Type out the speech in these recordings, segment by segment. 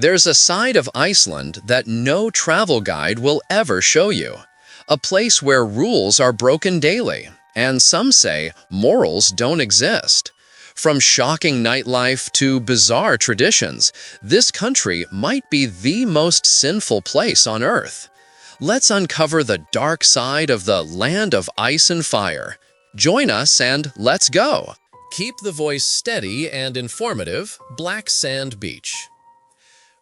There's a side of Iceland that no travel guide will ever show you. A place where rules are broken daily, and some say morals don't exist. From shocking nightlife to bizarre traditions, this country might be the most sinful place on Earth. Let's uncover the dark side of the land of ice and fire. Join us and let's go! Keep the voice steady and informative. Black Sand Beach.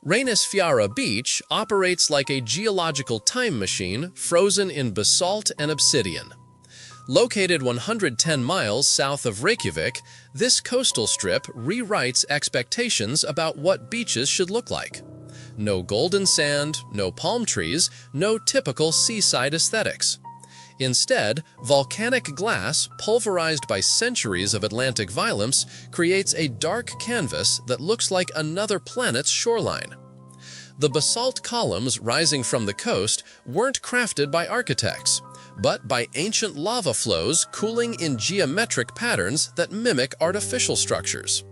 Reynisfjara Beach operates like a geological time machine frozen in basalt and obsidian. Located 110 miles south of Reykjavik, this coastal strip rewrites expectations about what beaches should look like. No golden sand, no palm trees, no typical seaside aesthetics. Instead, volcanic glass, pulverized by centuries of Atlantic violence, creates a dark canvas that looks like another planet's shoreline. The basalt columns rising from the coast weren't crafted by architects, but by ancient lava flows cooling in geometric patterns that mimic artificial structures.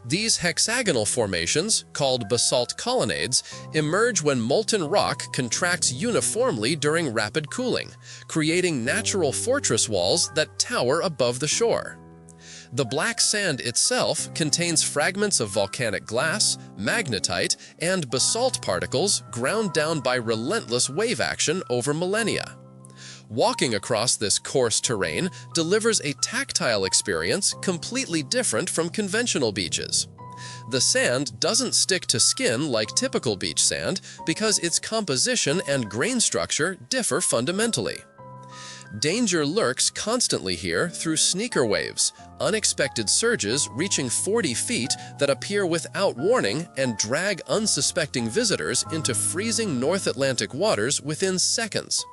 These hexagonal formations, called basalt colonnades, emerge when molten rock contracts uniformly during rapid cooling, creating natural fortress walls that tower above the shore. The black sand itself contains fragments of volcanic glass, magnetite, and basalt particles ground down by relentless wave action over millennia. Walking across this coarse terrain delivers a tactile experience completely different from conventional beaches. The sand doesn't stick to skin like typical beach sand because its composition and grain structure differ fundamentally. Danger lurks constantly here through sneaker waves, unexpected surges reaching 40 feet that appear without warning and drag unsuspecting visitors into freezing North Atlantic waters within seconds.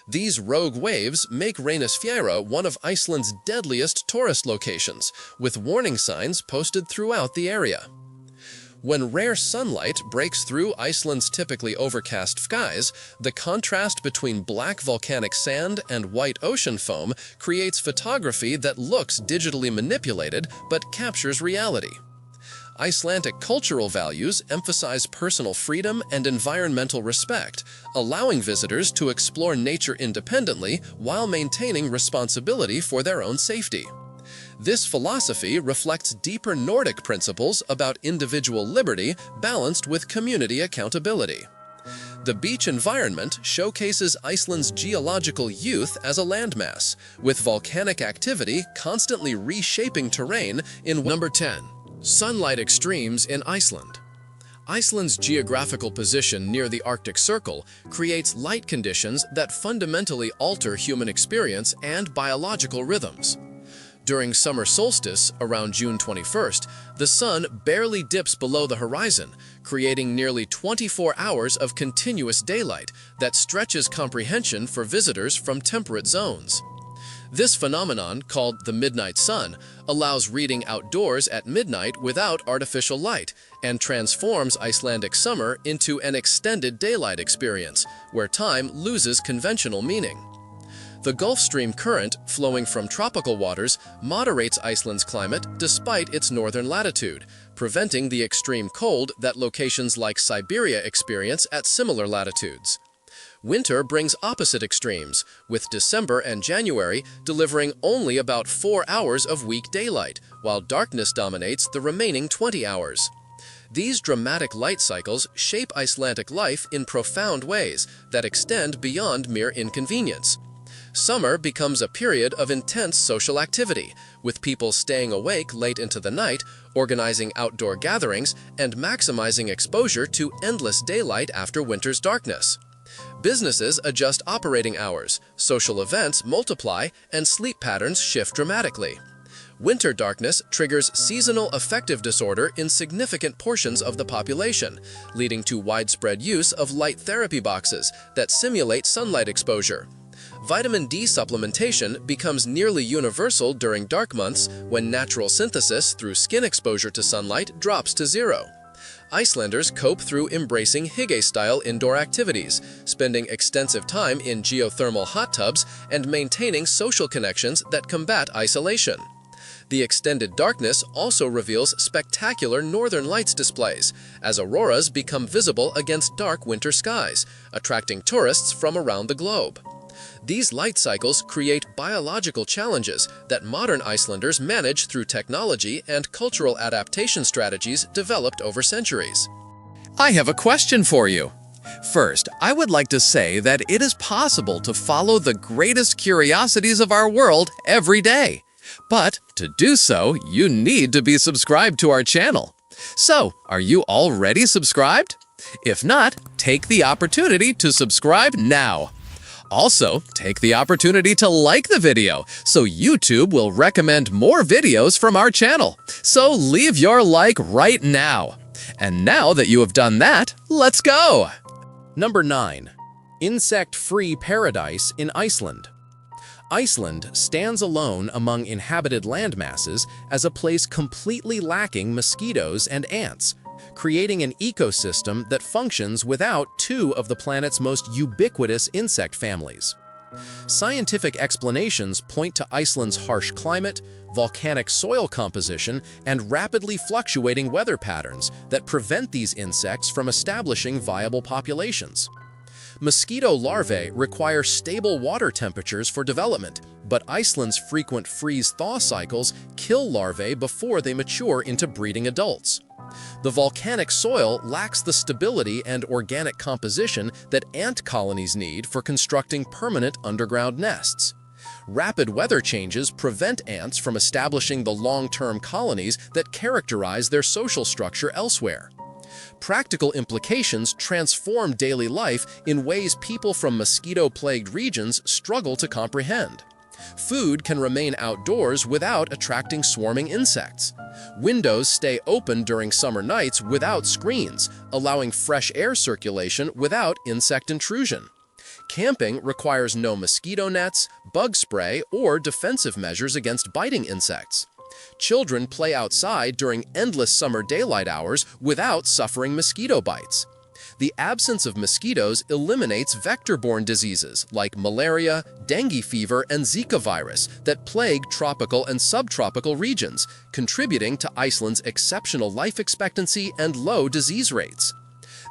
These rogue waves make Reynisfjara one of Iceland's deadliest tourist locations, with warning signs posted throughout the area. When rare sunlight breaks through Iceland's typically overcast skies, the contrast between black volcanic sand and white ocean foam creates photography that looks digitally manipulated but captures reality. Icelandic cultural values emphasize personal freedom and environmental respect, allowing visitors to explore nature independently while maintaining responsibility for their own safety. This philosophy reflects deeper Nordic principles about individual liberty balanced with community accountability. The beach environment showcases Iceland's geological youth as a landmass, with volcanic activity constantly reshaping terrain in Number 10. Sunlight extremes in Iceland. Iceland's geographical position near the Arctic Circle creates light conditions that fundamentally alter human experience and biological rhythms. During summer solstice, around June 21st, the sun barely dips below the horizon, creating nearly 24 hours of continuous daylight that stretches comprehension for visitors from temperate zones. This phenomenon, called the midnight sun, allows reading outdoors at midnight without artificial light and transforms Icelandic summer into an extended daylight experience, where time loses conventional meaning. The Gulf Stream current, flowing from tropical waters, moderates Iceland's climate despite its northern latitude, preventing the extreme cold that locations like Siberia experience at similar latitudes. Winter brings opposite extremes, with December and January delivering only about 4 hours of weak daylight, while darkness dominates the remaining 20 hours. These dramatic light cycles shape Icelandic life in profound ways that extend beyond mere inconvenience. Summer becomes a period of intense social activity, with people staying awake late into the night, organizing outdoor gatherings, and maximizing exposure to endless daylight after winter's darkness. Businesses adjust operating hours, social events multiply, and sleep patterns shift dramatically. Winter darkness triggers seasonal affective disorder in significant portions of the population, leading to widespread use of light therapy boxes that simulate sunlight exposure. Vitamin D supplementation becomes nearly universal during dark months when natural synthesis through skin exposure to sunlight drops to zero. Icelanders cope through embracing hygge-style indoor activities, spending extensive time in geothermal hot tubs, and maintaining social connections that combat isolation. The extended darkness also reveals spectacular northern lights displays, as auroras become visible against dark winter skies, attracting tourists from around the globe. These light cycles create biological challenges that modern Icelanders manage through technology and cultural adaptation strategies developed over centuries. I have a question for you. First, I would like to say that it is possible to follow the greatest curiosities of our world every day. But to do so, you need to be subscribed to our channel. So, are you already subscribed? If not, take the opportunity to subscribe now. Also, take the opportunity to like the video, so YouTube will recommend more videos from our channel. So leave your like right now. And now that you have done that, let's go! Number 9. Insect-free paradise in Iceland. Iceland stands alone among inhabited landmasses as a place completely lacking mosquitoes and ants, creating an ecosystem that functions without two of the planet's most ubiquitous insect families. Scientific explanations point to Iceland's harsh climate, volcanic soil composition, and rapidly fluctuating weather patterns that prevent these insects from establishing viable populations. Mosquito larvae require stable water temperatures for development, but Iceland's frequent freeze-thaw cycles kill larvae before they mature into breeding adults. The volcanic soil lacks the stability and organic composition that ant colonies need for constructing permanent underground nests. Rapid weather changes prevent ants from establishing the long-term colonies that characterize their social structure elsewhere. Practical implications transform daily life in ways people from mosquito-plagued regions struggle to comprehend. Food can remain outdoors without attracting swarming insects. Windows stay open during summer nights without screens, allowing fresh air circulation without insect intrusion. Camping requires no mosquito nets, bug spray, or defensive measures against biting insects. Children play outside during endless summer daylight hours without suffering mosquito bites. The absence of mosquitoes eliminates vector-borne diseases like malaria, dengue fever, and Zika virus that plague tropical and subtropical regions, contributing to Iceland's exceptional life expectancy and low disease rates.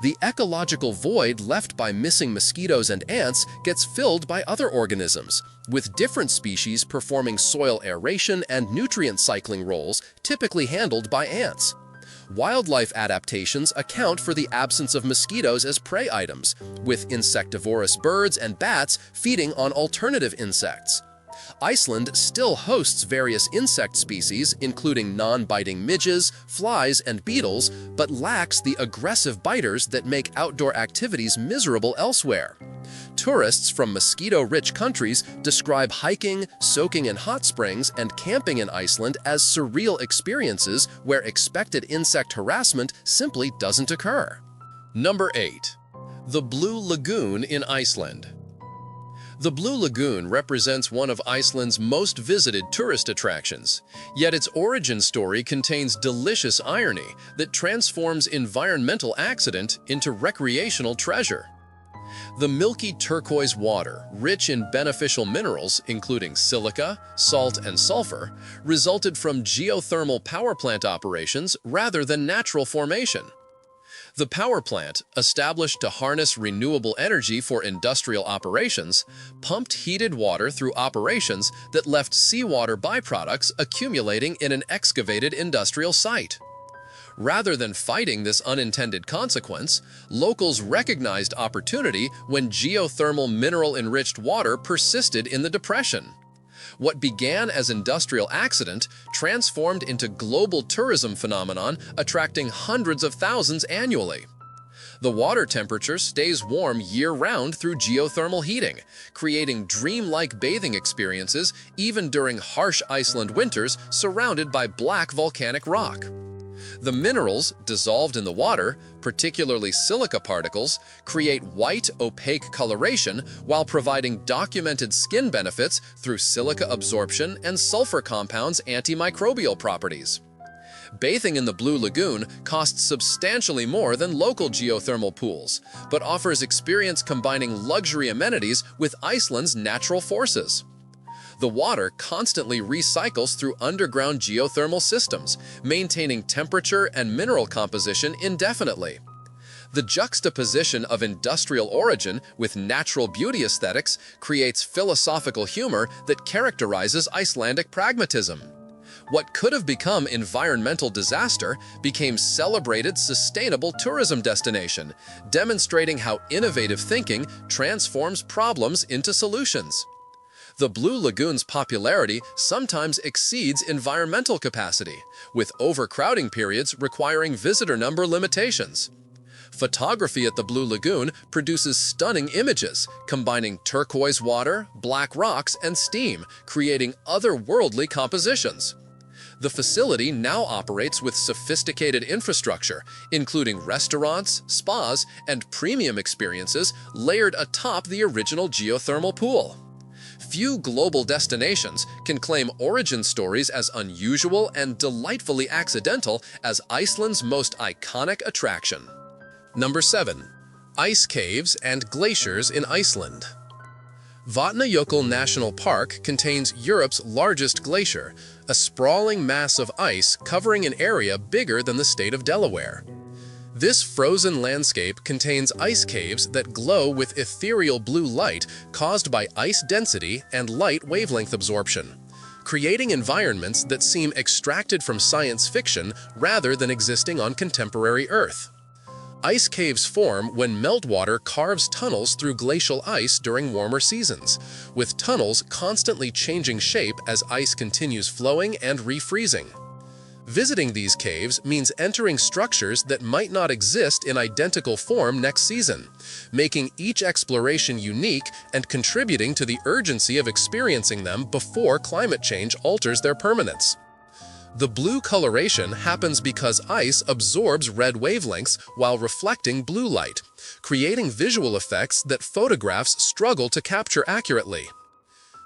The ecological void left by missing mosquitoes and ants gets filled by other organisms, with different species performing soil aeration and nutrient cycling roles typically handled by ants. Wildlife adaptations account for the absence of mosquitoes as prey items, with insectivorous birds and bats feeding on alternative insects. Iceland still hosts various insect species, including non-biting midges, flies, and beetles, but lacks the aggressive biters that make outdoor activities miserable elsewhere. Tourists from mosquito-rich countries describe hiking, soaking in hot springs, and camping in Iceland as surreal experiences where expected insect harassment simply doesn't occur. Number 8. The Blue Lagoon in Iceland. The Blue Lagoon represents one of Iceland's most visited tourist attractions, yet its origin story contains delicious irony that transforms environmental accident into recreational treasure. The milky turquoise water, rich in beneficial minerals including silica, salt, and sulfur, resulted from geothermal power plant operations rather than natural formation. The power plant, established to harness renewable energy for industrial operations, pumped heated water through operations that left seawater byproducts accumulating in an excavated industrial site. Rather than fighting this unintended consequence, locals recognized opportunity when geothermal mineral-enriched water persisted in the depression. What began as industrial accident transformed into global tourism phenomenon, attracting hundreds of thousands annually. The water temperature stays warm year-round through geothermal heating, creating dreamlike bathing experiences even during harsh Iceland winters surrounded by black volcanic rock. The minerals dissolved in the water, particularly silica particles, create white, opaque coloration while providing documented skin benefits through silica absorption and sulfur compounds' antimicrobial properties. Bathing in the Blue Lagoon costs substantially more than local geothermal pools, but offers experience combining luxury amenities with Iceland's natural forces. The water constantly recycles through underground geothermal systems, maintaining temperature and mineral composition indefinitely. The juxtaposition of industrial origin with natural beauty aesthetics creates philosophical humor that characterizes Icelandic pragmatism. What could have become environmental disaster became celebrated sustainable tourism destination, demonstrating how innovative thinking transforms problems into solutions. The Blue Lagoon's popularity sometimes exceeds environmental capacity, with overcrowding periods requiring visitor number limitations. Photography at the Blue Lagoon produces stunning images, combining turquoise water, black rocks, and steam, creating otherworldly compositions. The facility now operates with sophisticated infrastructure, including restaurants, spas, and premium experiences layered atop the original geothermal pool. Few global destinations can claim origin stories as unusual and delightfully accidental as Iceland's most iconic attraction. Number 7. Ice caves and glaciers in Iceland. Vatnajökull National Park contains Europe's largest glacier, a sprawling mass of ice covering an area bigger than the state of Delaware. This frozen landscape contains ice caves that glow with ethereal blue light caused by ice density and light wavelength absorption, creating environments that seem extracted from science fiction rather than existing on contemporary Earth. Ice caves form when meltwater carves tunnels through glacial ice during warmer seasons, with tunnels constantly changing shape as ice continues flowing and refreezing. Visiting these caves means entering structures that might not exist in identical form next season, making each exploration unique and contributing to the urgency of experiencing them before climate change alters their permanence. The blue coloration happens because ice absorbs red wavelengths while reflecting blue light, creating visual effects that photographs struggle to capture accurately.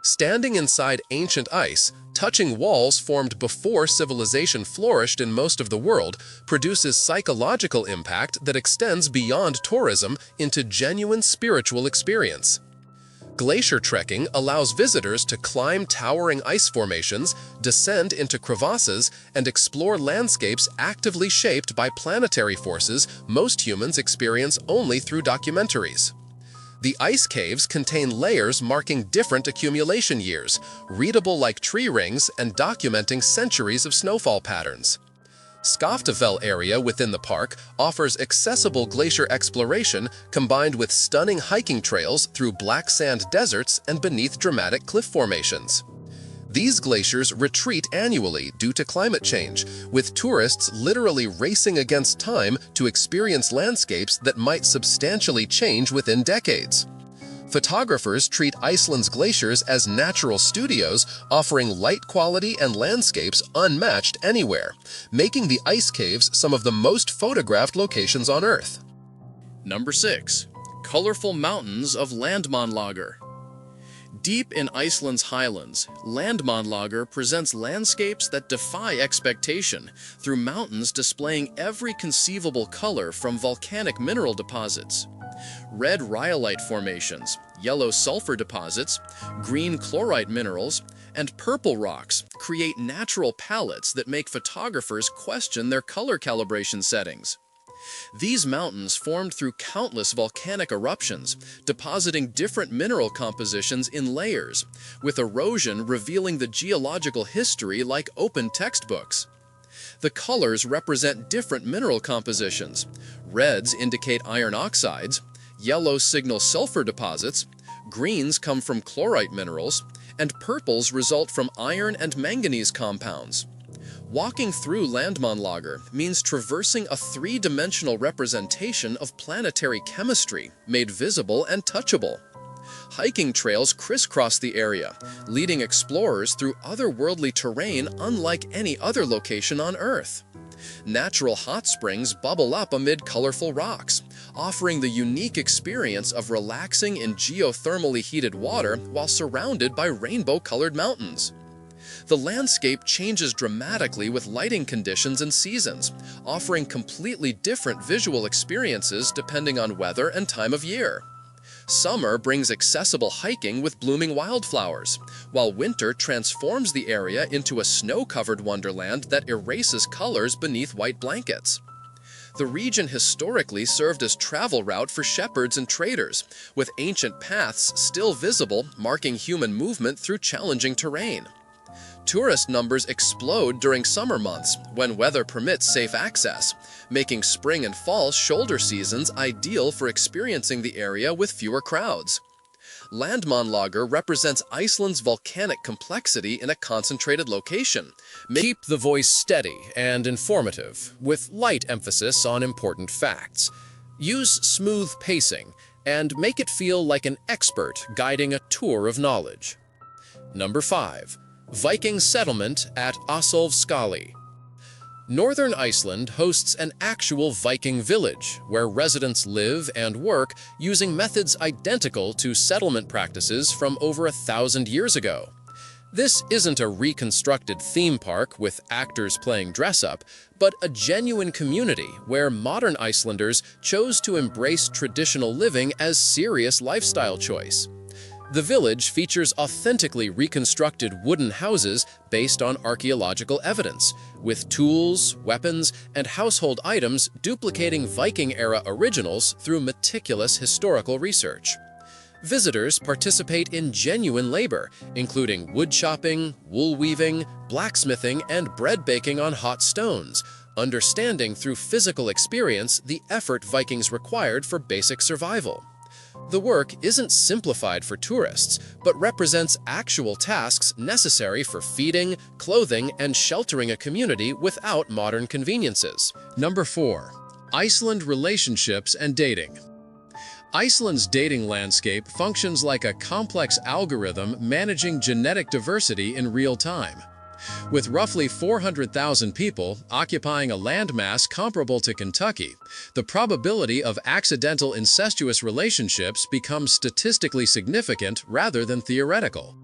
Standing inside ancient ice, touching walls formed before civilization flourished in most of the world, produces psychological impact that extends beyond tourism into genuine spiritual experience. Glacier trekking allows visitors to climb towering ice formations, descend into crevasses, and explore landscapes actively shaped by planetary forces most humans experience only through documentaries. The ice caves contain layers marking different accumulation years, readable like tree rings and documenting centuries of snowfall patterns. Skaftafell area within the park offers accessible glacier exploration combined with stunning hiking trails through black sand deserts and beneath dramatic cliff formations. These glaciers retreat annually due to climate change, with tourists literally racing against time to experience landscapes that might substantially change within decades. Photographers treat Iceland's glaciers as natural studios, offering light quality and landscapes unmatched anywhere, making the ice caves some of the most photographed locations on Earth. Number 6. Colorful mountains of Landmannalaugar. Deep in Iceland's highlands, Landmannalaugar presents landscapes that defy expectation through mountains displaying every conceivable color from volcanic mineral deposits. Red rhyolite formations, yellow sulfur deposits, green chlorite minerals, and purple rocks create natural palettes that make photographers question their color calibration settings. These mountains formed through countless volcanic eruptions, depositing different mineral compositions in layers, with erosion revealing the geological history like open textbooks. The colors represent different mineral compositions. Reds indicate iron oxides, yellows signal sulfur deposits, greens come from chlorite minerals, and purples result from iron and manganese compounds. Walking through Landmannalaugar means traversing a three-dimensional representation of planetary chemistry made visible and touchable. Hiking trails crisscross the area, leading explorers through otherworldly terrain unlike any other location on Earth. Natural hot springs bubble up amid colorful rocks, offering the unique experience of relaxing in geothermally heated water while surrounded by rainbow-colored mountains. The landscape changes dramatically with lighting conditions and seasons, offering completely different visual experiences depending on weather and time of year. Summer brings accessible hiking with blooming wildflowers, while winter transforms the area into a snow-covered wonderland that erases colors beneath white blankets. The region historically served as travel route for shepherds and traders, with ancient paths still visible marking human movement through challenging terrain. Tourist numbers explode during summer months when weather permits safe access, making spring and fall shoulder seasons ideal for experiencing the area with fewer crowds. Landmannlager represents Iceland's volcanic complexity in a concentrated location. Keep the voice steady and informative, with light emphasis on important facts. Use smooth pacing, and make it feel like an expert guiding a tour of knowledge. Number 5. Viking settlement at Ásólfskáli. Northern Iceland hosts an actual Viking village where residents live and work using methods identical to settlement practices from over 1,000 years ago. This isn't a reconstructed theme park with actors playing dress-up, but a genuine community where modern Icelanders chose to embrace traditional living as serious lifestyle choice. The village features authentically reconstructed wooden houses based on archaeological evidence, with tools, weapons, and household items duplicating Viking-era originals through meticulous historical research. Visitors participate in genuine labor, including wood chopping, wool weaving, blacksmithing, and bread baking on hot stones, understanding through physical experience the effort Vikings required for basic survival. The work isn't simplified for tourists, but represents actual tasks necessary for feeding, clothing, and sheltering a community without modern conveniences. Number 4. Iceland relationships and dating. Iceland's dating landscape functions like a complex algorithm managing genetic diversity in real time. With roughly 400,000 people occupying a landmass comparable to Kentucky, the probability of accidental incestuous relationships becomes statistically significant rather than theoretical.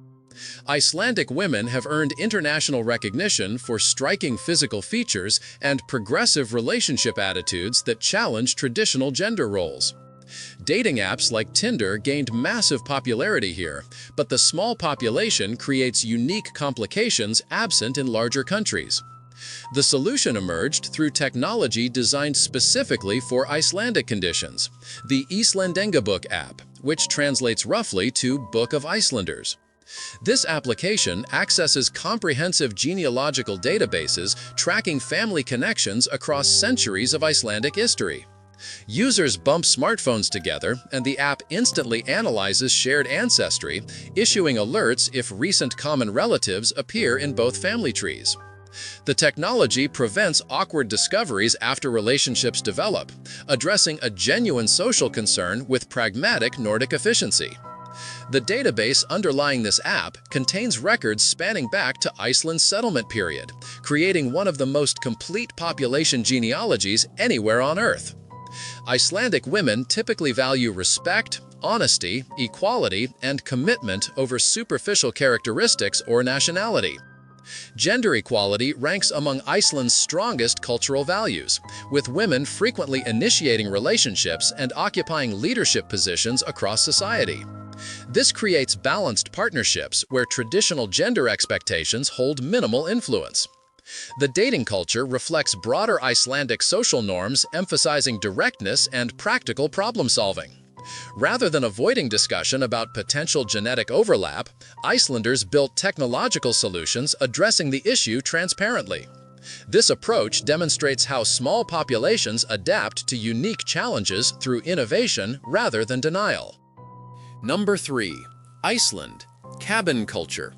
Icelandic women have earned international recognition for striking physical features and progressive relationship attitudes that challenge traditional gender roles. Dating apps like Tinder gained massive popularity here, but the small population creates unique complications absent in larger countries. The solution emerged through technology designed specifically for Icelandic conditions, the Íslendingabók app, which translates roughly to Book of Icelanders. This application accesses comprehensive genealogical databases tracking family connections across centuries of Icelandic history. Users bump smartphones together, and the app instantly analyzes shared ancestry, issuing alerts if recent common relatives appear in both family trees. The technology prevents awkward discoveries after relationships develop, addressing a genuine social concern with pragmatic Nordic efficiency. The database underlying this app contains records spanning back to Iceland's settlement period, creating one of the most complete population genealogies anywhere on Earth. Icelandic women typically value respect, honesty, equality, and commitment over superficial characteristics or nationality. Gender equality ranks among Iceland's strongest cultural values, with women frequently initiating relationships and occupying leadership positions across society. This creates balanced partnerships where traditional gender expectations hold minimal influence. The dating culture reflects broader Icelandic social norms emphasizing directness and practical problem-solving. Rather than avoiding discussion about potential genetic overlap, Icelanders built technological solutions addressing the issue transparently. This approach demonstrates how small populations adapt to unique challenges through innovation rather than denial. Number 3. Iceland. Cabin culture.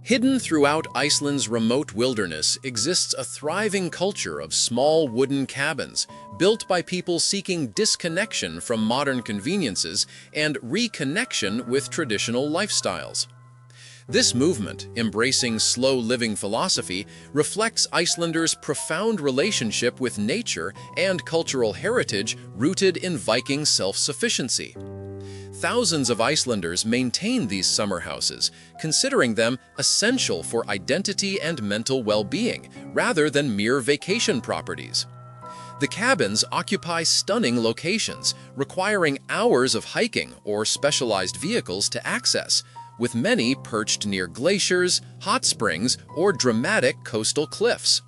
Hidden throughout Iceland's remote wilderness exists a thriving culture of small wooden cabins, built by people seeking disconnection from modern conveniences and reconnection with traditional lifestyles. This movement, embracing slow living philosophy, reflects Icelanders' profound relationship with nature and cultural heritage rooted in Viking self-sufficiency. Thousands of Icelanders maintain these summer houses, considering them essential for identity and mental well-being, rather than mere vacation properties. The cabins occupy stunning locations, requiring hours of hiking or specialized vehicles to access, with many perched near glaciers, hot springs, or dramatic coastal cliffs.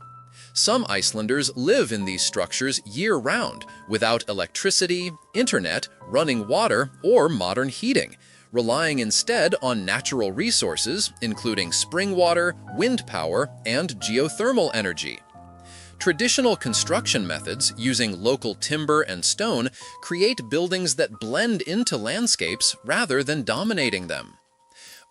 Some Icelanders live in these structures year-round, without electricity, internet, running water, or modern heating, relying instead on natural resources, including spring water, wind power, and geothermal energy. Traditional construction methods using local timber and stone create buildings that blend into landscapes rather than dominating them.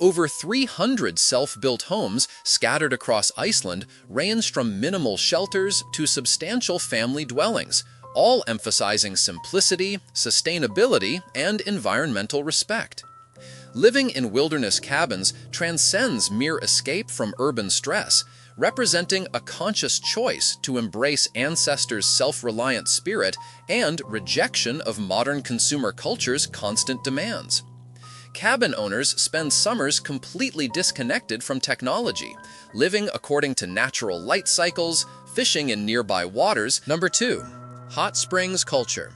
Over 300 self-built homes scattered across Iceland range from minimal shelters to substantial family dwellings, all emphasizing simplicity, sustainability, and environmental respect. Living in wilderness cabins transcends mere escape from urban stress, representing a conscious choice to embrace ancestors' self-reliant spirit and rejection of modern consumer culture's constant demands. Cabin owners spend summers completely disconnected from technology, living according to natural light cycles, fishing in nearby waters. Number 2. Hot springs culture.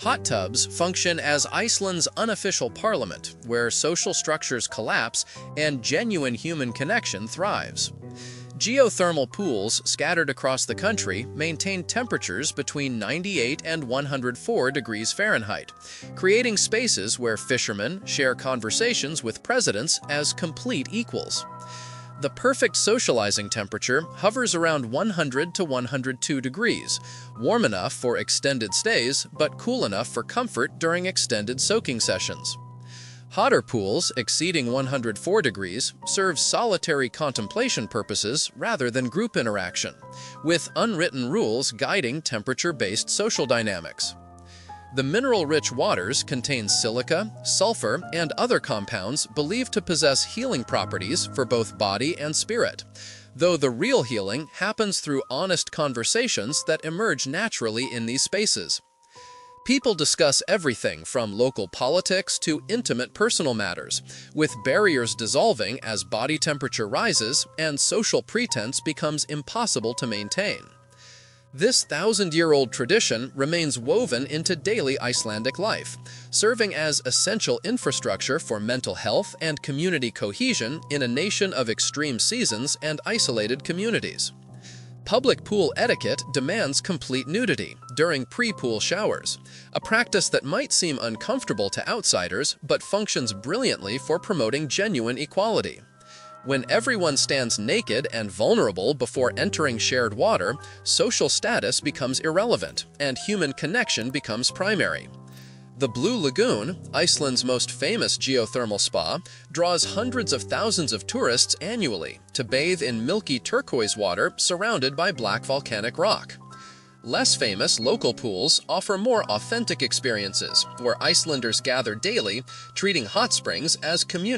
Hot tubs function as Iceland's unofficial parliament, where social structures collapse and genuine human connection thrives. Geothermal pools scattered across the country maintain temperatures between 98 and 104 degrees Fahrenheit, creating spaces where fishermen share conversations with presidents as complete equals. The perfect socializing temperature hovers around 100 to 102 degrees, warm enough for extended stays but cool enough for comfort during extended soaking sessions. Hotter pools exceeding 104 degrees serve solitary contemplation purposes rather than group interaction, with unwritten rules guiding temperature-based social dynamics. The mineral-rich waters contain silica, sulfur, and other compounds believed to possess healing properties for both body and spirit, though the real healing happens through honest conversations that emerge naturally in these spaces. People discuss everything from local politics to intimate personal matters, with barriers dissolving as body temperature rises and social pretense becomes impossible to maintain. This thousand-year-old tradition remains woven into daily Icelandic life, serving as essential infrastructure for mental health and community cohesion in a nation of extreme seasons and isolated communities. Public pool etiquette demands complete nudity during pre-pool showers, a practice that might seem uncomfortable to outsiders but functions brilliantly for promoting genuine equality. When everyone stands naked and vulnerable before entering shared water, social status becomes irrelevant and human connection becomes primary. The Blue Lagoon, Iceland's most famous geothermal spa, draws hundreds of thousands of tourists annually to bathe in milky turquoise water surrounded by black volcanic rock. Less famous local pools offer more authentic experiences, where Icelanders gather daily, treating hot springs as community